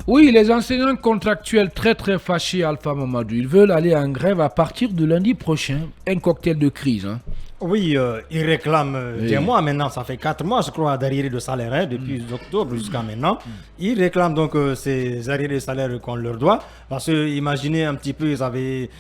Oui, les enseignants contractuels très très fâchés, Alpha Mamadou, ils veulent aller en grève à partir de lundi prochain. Un cocktail de crise. Hein. Oui, ils réclament des Oui. mois maintenant, ça fait 4 mois, je crois, d'arriérés de salaire, hein, depuis octobre jusqu'à maintenant. Ils réclament donc ces arriérés de salaire qu'on leur doit, parce que imaginez un petit peu, ils avaient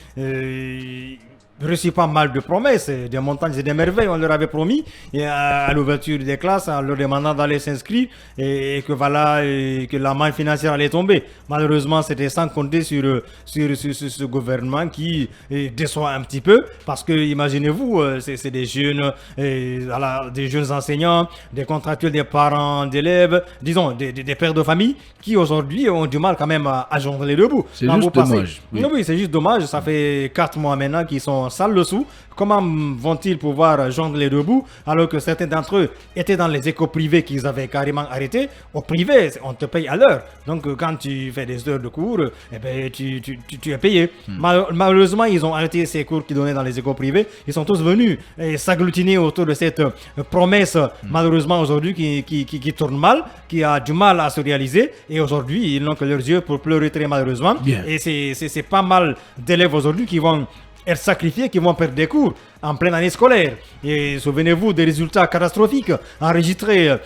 reçu pas mal de promesses, des montagnes et des merveilles, on leur avait promis, et à l'ouverture des classes, en leur demandant d'aller s'inscrire, et que voilà, et que la main financière allait tomber. Malheureusement, c'était sans compter sur ce gouvernement qui déçoit un petit peu, parce que imaginez-vous, c'est des jeunes, voilà, des jeunes enseignants, des contractuels, des parents d'élèves, disons, des pères de famille, qui aujourd'hui ont du mal quand même à joindre les deux bouts. C'est Quand juste vous passez- dommage, oui. Oui, c'est juste dommage, ça fait 4 mois maintenant qu'ils sont sales le sou. Comment vont-ils pouvoir joindre les deux bouts alors que certains d'entre eux étaient dans les écoles privées qu'ils avaient carrément arrêtées? Au privé, on te paye à l'heure. Donc quand tu fais des heures de cours, eh ben, tu es payé. Malheureusement, ils ont arrêté ces cours qu'ils donnaient dans les écoles privées. Ils sont tous venus s'agglutiner autour de cette promesse, malheureusement aujourd'hui, qui tourne mal, qui a du mal à se réaliser. Et aujourd'hui, ils n'ont que leurs yeux pour pleurer très malheureusement. Bien. Et c'est pas mal d'élèves aujourd'hui qui vont être sacrifiés, qui vont perdre des cours en pleine année scolaire. Et souvenez-vous des résultats catastrophiques enregistrés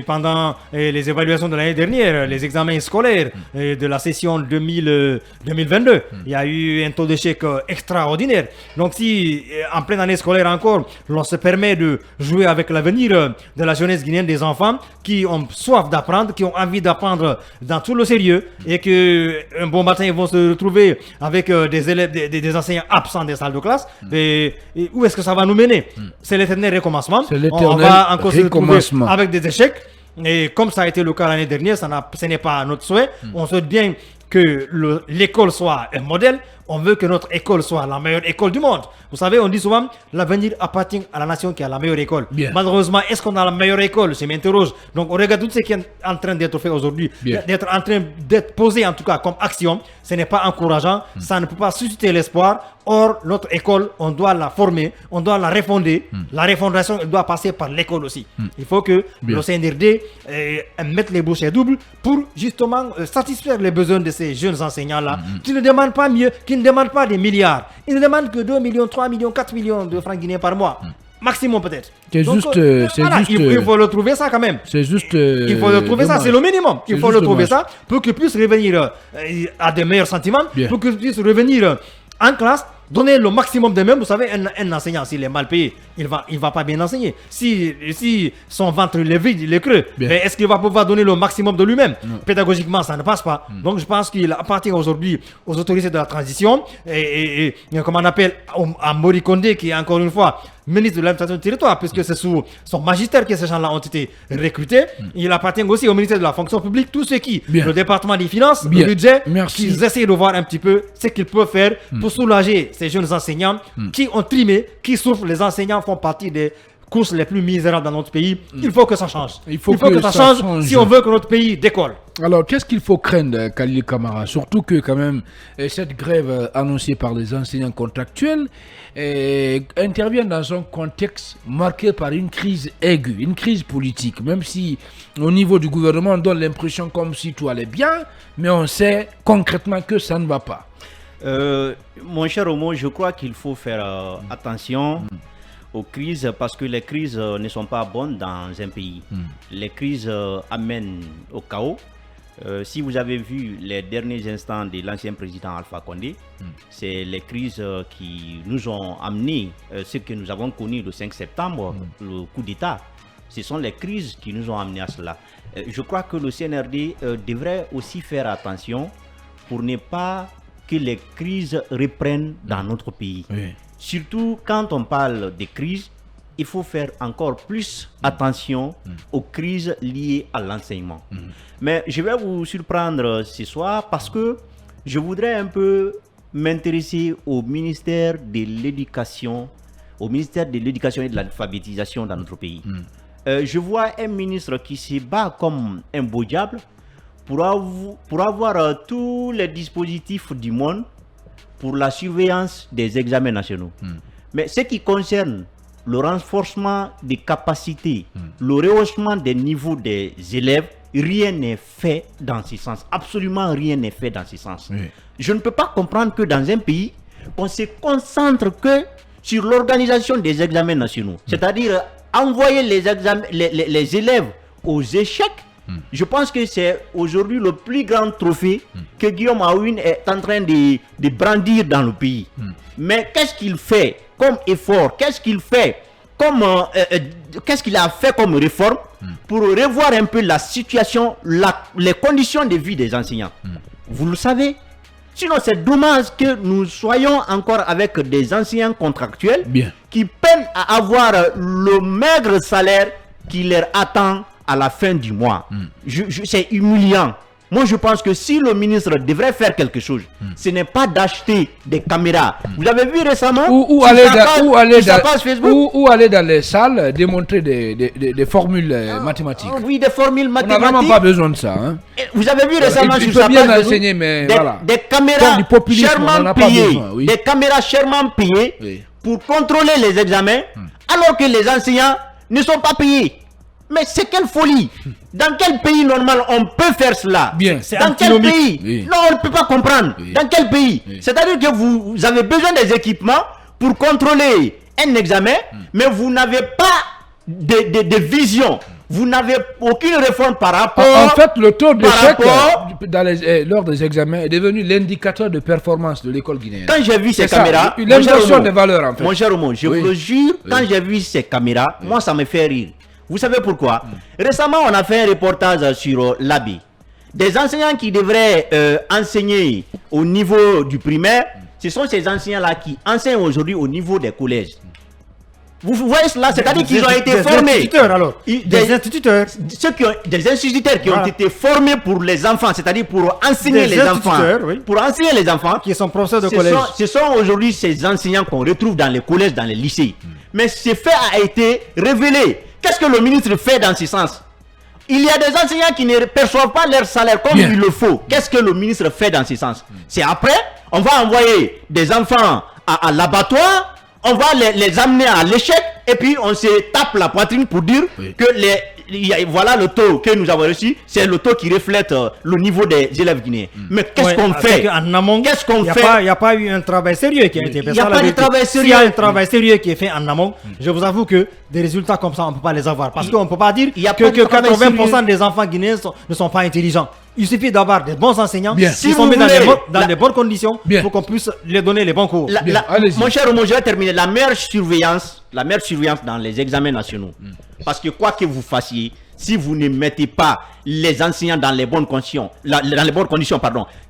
pendant les évaluations de l'année dernière, les examens scolaires de la session 2022. Il y a eu un taux d'échec extraordinaire. Donc si en pleine année scolaire encore, l'on se permet de jouer avec l'avenir de la jeunesse guinéenne, des enfants qui ont soif d'apprendre, qui ont envie d'apprendre dans tout le sérieux, et que un bon matin ils vont se retrouver avec des élèves, des enseignants absents des salles de classe, et où est-ce que ça va nous mener? C'est l'éternel recommencement. C'est On l'éternel va encore se retrouver recommencement. avec des échecs. Et comme ça a été le cas l'année dernière, ce n'est pas notre souhait. On souhaite bien que l'école soit un modèle. On veut que notre école soit la meilleure école du monde. Vous savez, on dit souvent, l'avenir appartient à la nation qui a la meilleure école. Bien. Malheureusement, est-ce qu'on a la meilleure école? Je m'interroge. Donc, on regarde tout ce qui est en train d'être fait aujourd'hui, Bien. d'être en train d'être posé en tout cas comme action. Ce n'est pas encourageant. Ça ne peut pas susciter l'espoir. Or, notre école, on doit la former, on doit la refonder. La refondation, elle doit passer par l'école aussi. Il faut que Bien. le CNRD mette les bouchées doubles pour justement satisfaire les besoins de ces jeunes enseignants-là, qui ne demandent pas mieux, qui ne demandent pas des milliards. Ils ne demandent que 2 millions, 3 millions, 4 millions de francs guinéens par mois. Maximum peut-être. C'est Donc, juste, c'est voilà, juste, il faut le trouver ça quand même. C'est juste. Il faut le trouver ça, dommage. c'est le minimum. Il C'est faut juste le trouver dommage. ça pour qu'ils puissent revenir à des meilleurs sentiments, Bien. pour qu'ils puissent revenir en classe, donner le maximum d'eux-mêmes. Vous savez, un enseignant, s'il est mal payé, il va pas bien enseigner. Si son ventre il est vide, il est creux, Bien. mais est-ce qu'il va pouvoir donner le maximum de lui-même? Pédagogiquement, ça ne passe pas. Donc, je pense qu'il appartient aujourd'hui aux autorités de la transition, et comme on appelle à Mori Kondé, qui est encore une fois ministre de l'administration du territoire, puisque c'est sous son magistère que ces gens-là ont été recrutés. Il appartient aussi au ministère de la fonction publique, tous ceux qui, Bien. le département des finances, Bien. le budget, Merci. qu'ils essaient de voir un petit peu ce qu'ils peuvent faire pour soulager ces jeunes enseignants qui ont trimé, qui souffrent. Les enseignants font partie des courses les plus misérables dans notre pays. Il faut que ça change. Il faut que ça ça change change. si on veut que notre pays décolle. Alors, qu'est-ce qu'il faut craindre, Khalil Kamara? Surtout que, quand même, cette grève annoncée par les enseignants contractuels intervient dans un contexte marqué par une crise aiguë, une crise politique. Même si, au niveau du gouvernement, on donne l'impression comme si tout allait bien, mais on sait concrètement que ça ne va pas. Mon cher Omo, je crois qu'il faut faire attention aux crises, parce que les crises ne sont pas bonnes dans un pays. Les crises amènent au chaos. Si vous avez vu les derniers instants de l'ancien président Alpha Condé, c'est les crises qui nous ont amené ce que nous avons connu le 5 septembre, le coup d'État. Ce sont les crises qui nous ont amené à cela. Je crois que le CNRD devrait aussi faire attention pour ne pas que les crises reprennent dans notre pays. Oui. Surtout quand on parle de crises, il faut faire encore plus attention aux crises liées à l'enseignement. Mais je vais vous surprendre ce soir parce que je voudrais un peu m'intéresser au ministère de l'Éducation, et de l'alphabétisation dans notre pays. Je vois un ministre qui se bat comme un beau diable pour avoir tous les dispositifs du monde pour la surveillance des examens nationaux. Mais ce qui concerne le renforcement des capacités, le rehaussement des niveaux des élèves, rien n'est fait dans ce sens. Absolument rien n'est fait dans ce sens. Oui. Je ne peux pas comprendre que dans un pays, on se concentre que sur l'organisation des examens nationaux. C'est-à-dire envoyer les élèves aux échecs. Je pense que c'est aujourd'hui le plus grand trophée que Guillaume Aoun est en train de brandir dans le pays. Mais qu'est-ce qu'il fait comme effort? Qu'est-ce qu'il fait comme qu'est-ce qu'il a fait comme réforme pour revoir un peu la situation, les conditions de vie des enseignants? Vous le savez. Sinon, c'est dommage que nous soyons encore avec des enseignants contractuels qui peinent à avoir le maigre salaire qui leur attend à la fin du mois. C'est humiliant. Moi, je pense que si le ministre devrait faire quelque chose, ce n'est pas d'acheter des caméras. Vous avez vu récemment ou aller dans les salles démontrer des formules mathématiques. Oui, des formules mathématiques. On n'a vraiment pas besoin de ça. Hein. Vous avez vu récemment sur sa bien page enseigner, mais voilà. des caméras chèrement payées, des caméras chèrement payées pour contrôler les examens, alors que les enseignants ne sont pas payés. Mais c'est quelle folie! Dans quel pays normal on peut faire cela? Dans quel pays? Non, on ne peut pas comprendre. Dans quel pays? C'est-à-dire que vous avez besoin des équipements pour contrôler un examen, mais vous n'avez pas de vision. Vous n'avez aucune réforme par rapport... En fait, le taux d'échec lors des examens est devenu l'indicateur de performance de l'école guinéenne. Quand j'ai vu ces caméras... L'inversion des valeurs, en fait. Mon cher Omo, je vous le jure, quand j'ai vu ces caméras, moi, ça me fait rire. Vous savez pourquoi? Récemment, on a fait un reportage sur l'ABI. Des enseignants qui devraient enseigner au niveau du primaire, ce sont ces enseignants-là qui enseignent aujourd'hui au niveau des collèges. Vous voyez cela? C'est-à-dire qu'ils ont été formés. Instituteurs, alors. Des instituteurs. Des instituteurs qui ont été formés pour les enfants, c'est-à-dire pour enseigner les enfants. Pour enseigner les enfants. Qui sont professeurs de collège. Ce sont aujourd'hui ces enseignants qu'on retrouve dans les collèges, dans les lycées. Mais ce fait a été révélé. Qu'est-ce que le ministre fait dans ce sens? Il y a des enseignants qui ne perçoivent pas leur salaire comme il le faut. Qu'est-ce que le ministre fait dans ce sens? C'est après, on va envoyer des enfants à l'abattoir, on va les amener à l'échec, et puis on se tape la poitrine pour dire que voilà le taux que nous avons reçu, c'est le taux qui reflète le niveau des élèves guinéens. Mais qu'est-ce qu'on fait? En amont, qu'est-ce qu'on fait? Il n'y a pas eu un travail sérieux qui a été fait. Il n'y a pas de travail sérieux. S'il y a un travail sérieux qui est fait en amont, je vous avoue que des résultats comme ça, on ne peut pas les avoir. Parce qu'on ne peut pas dire que 80% des enfants guinéens ne sont pas intelligents. Il suffit d'avoir des bons enseignants qui sont mis dans des bonnes conditions pour qu'on puisse les donner les bons cours. Mon cher Omo, je vais terminer. La meilleure surveillance dans les examens nationaux. Parce que quoi que vous fassiez, si vous ne mettez pas les enseignants dans les bonnes conditions,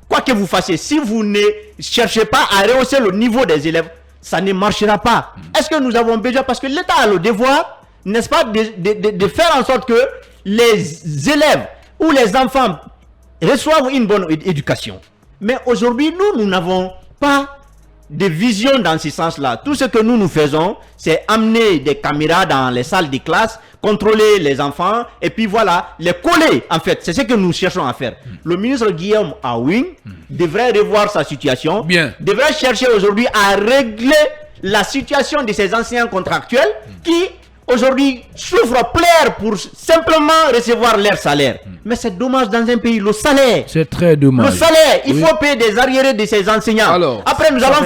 quoi que vous fassiez, si vous ne cherchez pas à rehausser le niveau des élèves, ça ne marchera pas. Est-ce que nous avons besoin, parce que l'État a le devoir, n'est-ce pas, de faire en sorte que les élèves ou les enfants reçoivent une bonne éducation. Mais aujourd'hui, nous n'avons pas de vision dans ce sens-là. Tout ce que nous faisons, c'est amener des caméras dans les salles de classe, contrôler les enfants, et puis voilà, les coller, en fait. C'est ce que nous cherchons à faire. Le ministre Guillaume Aoun devrait revoir sa situation, devrait chercher aujourd'hui à régler la situation de ces enseignants contractuels qui aujourd'hui souffrent, pleurent pour simplement recevoir leur salaire. Mais c'est dommage dans un pays, le salaire. C'est très dommage. Le salaire, il faut payer des arriérés de ces enseignants. Alors, après, nous allons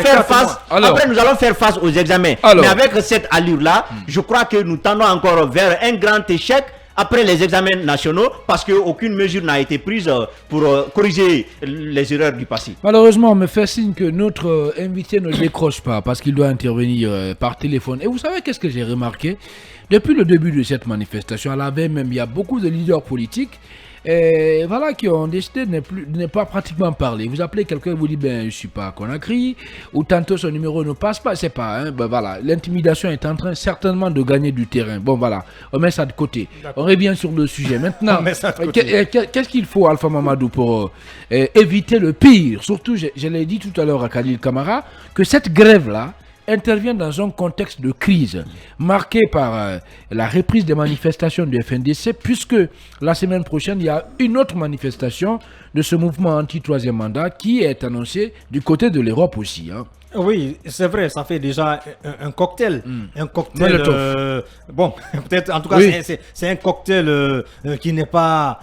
faire face aux examens. Mais avec cette allure-là, je crois que nous tendons encore vers un grand échec après les examens nationaux, parce qu'aucune mesure n'a été prise pour corriger les erreurs du passé. Malheureusement, on me fait signe que notre invité ne décroche pas parce qu'il doit intervenir par téléphone. Et vous savez qu'est-ce que j'ai remarqué? Depuis le début de cette manifestation, à la veille même, il y a beaucoup de leaders politiques qui ont décidé de ne pas pratiquement parler. Vous appelez quelqu'un, vous dites je suis pas à Conakry, ou tantôt son numéro ne passe pas, c'est pas. L'intimidation est en train certainement de gagner du terrain. Bon voilà, on met ça de côté. On revient sur le sujet. Maintenant, qu'est-ce qu'il faut, Alpha Mamadou, pour éviter le pire? Surtout, je l'ai dit tout à l'heure à Khalil Kamara, que cette grève-là intervient dans un contexte de crise marqué par la reprise des manifestations du FNDC, puisque la semaine prochaine, il y a une autre manifestation de ce mouvement anti-troisième mandat qui est annoncé du côté de l'Europe aussi. Hein. Oui, c'est vrai, ça fait déjà un cocktail. Un cocktail. Bon, peut-être, en tout cas, Oui. c'est un cocktail qui n'est pas.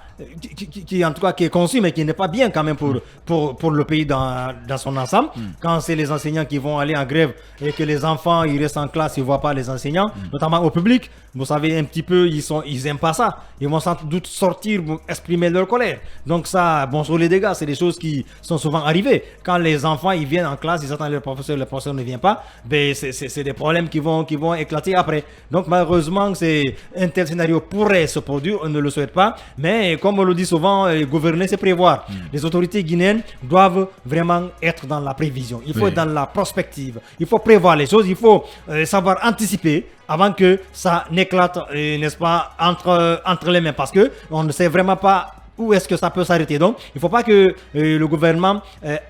Qui, en tout cas, qui est conçu, mais qui n'est pas bien quand même pour le pays dans son ensemble. Quand c'est les enseignants qui vont aller en grève et que les enfants ils restent en classe, ils ne voient pas les enseignants, notamment au public, vous savez un petit peu, ils n'aiment pas ça. Ils vont sans doute sortir pour exprimer leur colère. Donc ça, bon, sur les dégâts, c'est des choses qui sont souvent arrivées. Quand les enfants ils viennent en classe, ils attendent le professeur ne vient pas, ben c'est des problèmes qui vont éclater après. Donc malheureusement, un tel scénario pourrait se produire, on ne le souhaite pas, mais comme on le dit souvent, gouverner c'est prévoir. Les autorités guinéennes doivent vraiment être dans la prévision. Il faut être dans la prospective. Il faut prévoir les choses. Il faut savoir anticiper avant que ça n'éclate, n'est-ce pas, entre les mains. Parce que on ne sait vraiment pas où est-ce que ça peut s'arrêter. Donc, il ne faut pas que le gouvernement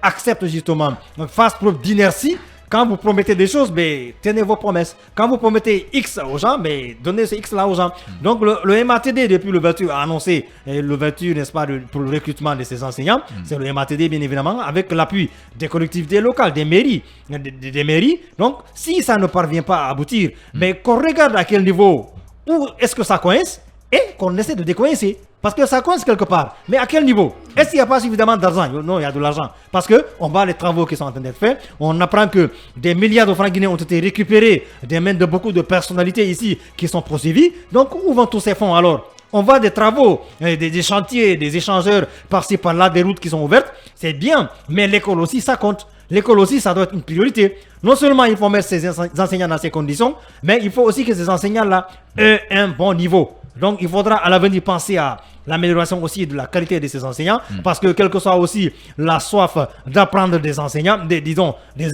accepte justement, fasse preuve d'inertie. Quand vous promettez des choses, mais tenez vos promesses. Quand vous promettez X aux gens, mais donnez ce X là aux gens. Donc le MATD, depuis l'ouverture, a annoncé l'ouverture, n'est-ce pas, pour le recrutement de ces enseignants. C'est le MATD, bien évidemment, avec l'appui des collectivités locales, des mairies. Des mairies. Donc, si ça ne parvient pas à aboutir, mais qu'on regarde à quel niveau, où est-ce que ça coince, et qu'on essaie de décoincer. Parce que ça coince quelque part. Mais à quel niveau? Est-ce qu'il n'y a pas suffisamment d'argent? Non, il y a de l'argent. Parce qu'on voit les travaux qui sont en train d'être faits. On apprend que des milliards de francs guinéens ont été récupérés des mains de beaucoup de personnalités ici qui sont poursuivies. Donc, où vont tous ces fonds alors? On voit des travaux, des chantiers, des échangeurs par-ci par-là, des routes qui sont ouvertes. C'est bien. Mais l'école aussi, ça compte. L'école aussi, ça doit être une priorité. Non seulement il faut mettre ces enseignants dans ces conditions, mais il faut aussi que ces enseignants-là aient un bon niveau. Donc, il faudra à l'avenir penser à l'amélioration aussi de la qualité de ces enseignants, parce que quelle que soit aussi la soif d'apprendre des enseignants, des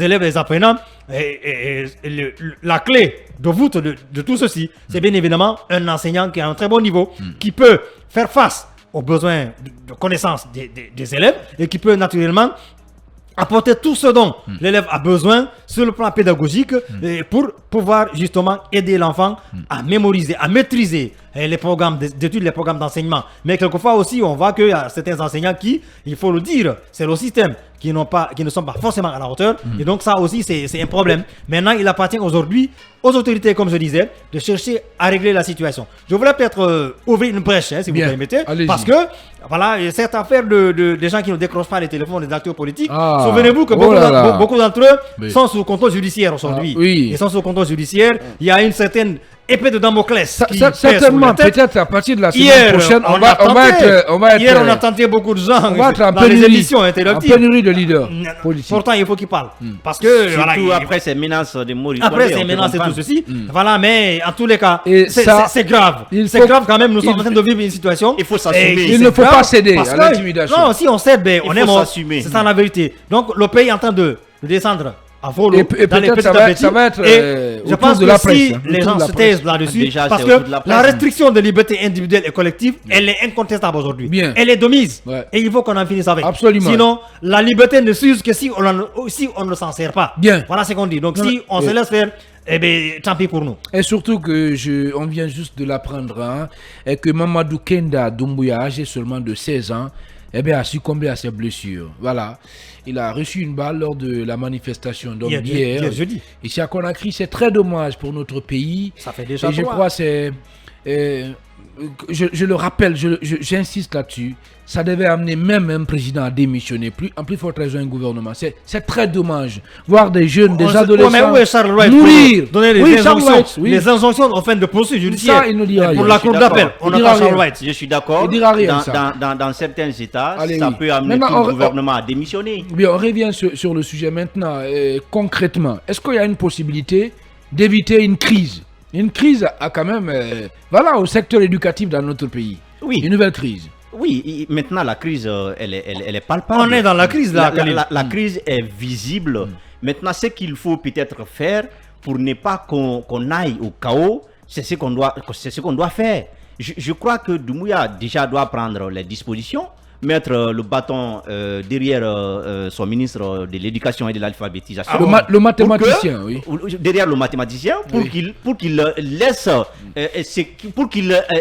élèves, des apprenants, la clé de voûte de tout ceci, c'est bien évidemment un enseignant qui a un très bon niveau, qui peut faire face aux besoins de connaissance des élèves et qui peut naturellement apporter tout ce dont l'élève a besoin sur le plan pédagogique pour pouvoir justement aider l'enfant à mémoriser, à maîtriser les programmes d'études, les programmes d'enseignement. Mais quelquefois aussi, on voit qu'il y a certains enseignants qui, il faut le dire, c'est le système, qui ne sont pas forcément à la hauteur. Et donc ça aussi, c'est un problème. Maintenant, il appartient aujourd'hui aux autorités, comme je disais, de chercher à régler la situation. Je voulais peut-être ouvrir une brèche, si vous permettez, parce que, voilà, cette affaire des gens qui ne décrochent pas les téléphones des acteurs politiques, souvenez-vous que beaucoup d'entre eux sont sous contrôle judiciaire aujourd'hui. Ils sont sous contrôle judiciaire. Il y a une certaine épée de Damoclès. Certainement, peut-être à partir de la semaine prochaine, on va être. Hier, on a tenté beaucoup de gens dans les émissions interactives. En pénurie de leaders politiques. Pourtant, il faut qu'ils parlent. Parce que. Surtout après ces menaces de mort. Après ces menaces et tout ceci. Voilà, mais en tous les cas, c'est grave. C'est grave quand même. Nous sommes en train de vivre une situation. Il faut s'assumer. Il ne faut pas céder à l'intimidation. Non, si on cède, on est mort. s'assumer. C'est ça la vérité. Donc, le pays est en train de descendre à volo. Et peut-être ça va être je pense que si les gens se taisent là-dessus, parce que la restriction de liberté individuelle et collective, elle est incontestable aujourd'hui. Elle est de mise. Et il faut qu'on en finisse avec. Absolument. Sinon, la liberté ne s'use que si on ne s'en sert pas. Voilà ce qu'on dit. Donc, si on se laisse faire, eh bien, tant pis pour nous. Et surtout que on vient juste de l'apprendre, et que Mamadou Kenda Doumbouya, âgé seulement de 16 ans, a succombé à ses blessures. Voilà. Il a reçu une balle lors de la manifestation d'hier. Ici à Conakry, c'est très dommage pour notre pays. Ça fait déjà et je crois que c'est... je le rappelle, j'insiste là-dessus, ça devait amener même un président à démissionner, en plus forte raison un gouvernement. C'est très dommage. Voir des jeunes, des adolescents mourir. Donner les injonctions en fin de poursuite judiciaire. Ça, il ne dira rien. Pour la cour d'appel, on attend Charles White. Je suis d'accord. Dans certains États, ça peut amener tout le gouvernement à démissionner. Bien, on revient sur le sujet maintenant. Concrètement, est-ce qu'il y a une possibilité d'éviter une crise? Une crise a quand même, au secteur éducatif dans notre pays. Oui. Une nouvelle crise. Oui, maintenant la crise, elle est palpable. On est dans la crise là. La crise est visible. Maintenant, ce qu'il faut peut-être faire pour ne pas qu'on aille au chaos, c'est ce qu'on doit faire. Je crois que Doumbouya déjà doit prendre les dispositions. mettre le bâton derrière son ministre de l'Éducation et de l'Alphabétisation. Le mathématicien, oui. Derrière le mathématicien, pour qu'il laisse,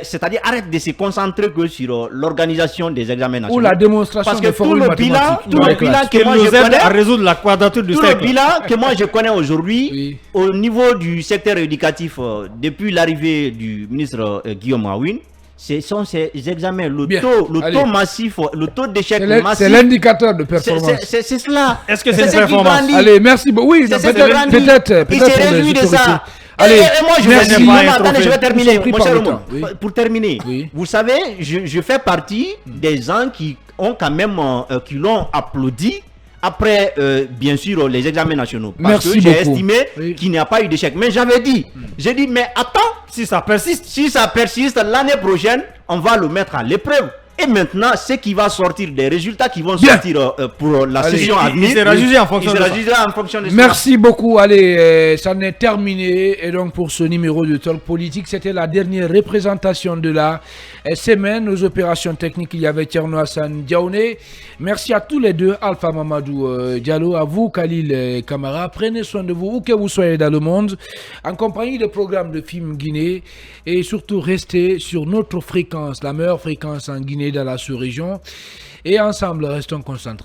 c'est-à-dire arrête de se concentrer que sur l'organisation des examens nationaux. Ou la démonstration parce que de formules mathématiques. tout le bilan que moi nous je aide connais, à résoudre la quadrature du tout le cercle. bilan que moi je connais aujourd'hui, Oui. au niveau du secteur éducatif, depuis l'arrivée du ministre Guillaume Aouin, ce sont ces examens, le Bien. taux massif, le taux d'échec massif. C'est l'indicateur de performance. C'est cela. Est-ce que c'est une ce qui performance? grandit. Allez, merci beaucoup. Oui, C'est ce qui peut-être grandit. Il se pour les réjouit de autorités. ça. Allez, et moi, je merci. attendez, je vais terminer. Nous sommes pris Mon par cher le Omar. temps, oui. Pour terminer, Oui. vous savez, je fais partie des gens qui ont quand même, qui l'ont applaudi après, bien sûr, les examens nationaux. Parce Merci que j'ai beaucoup. estimé Oui. qu'il n'y a pas eu d'échec. Mais j'avais dit, j'ai dit, mais attends, Si ça persiste, si ça persiste, l'année prochaine, on va le mettre à l'épreuve. Et maintenant, ce qui va sortir, des résultats qui vont Bien. sortir pour la Allez, session à venir, il sera jugé en fonction il de sera ça. jugé en fonction de ça. Merci beaucoup. Allez, ça en est terminé. Et donc, pour ce numéro de Talk Politique, c'était la dernière représentation de la semaine. Aux opérations techniques, il y avait Tierno Hassan Diaoné. Merci à tous les deux, Alpha Mamadou Diallo, à vous, Khalil Kamara. Prenez soin de vous, où que vous soyez dans le monde, en compagnie des programmes de Film Guinée. Et surtout, restez sur notre fréquence, la meilleure fréquence en Guinée, dans la sous-région. Et ensemble, restons concentrés.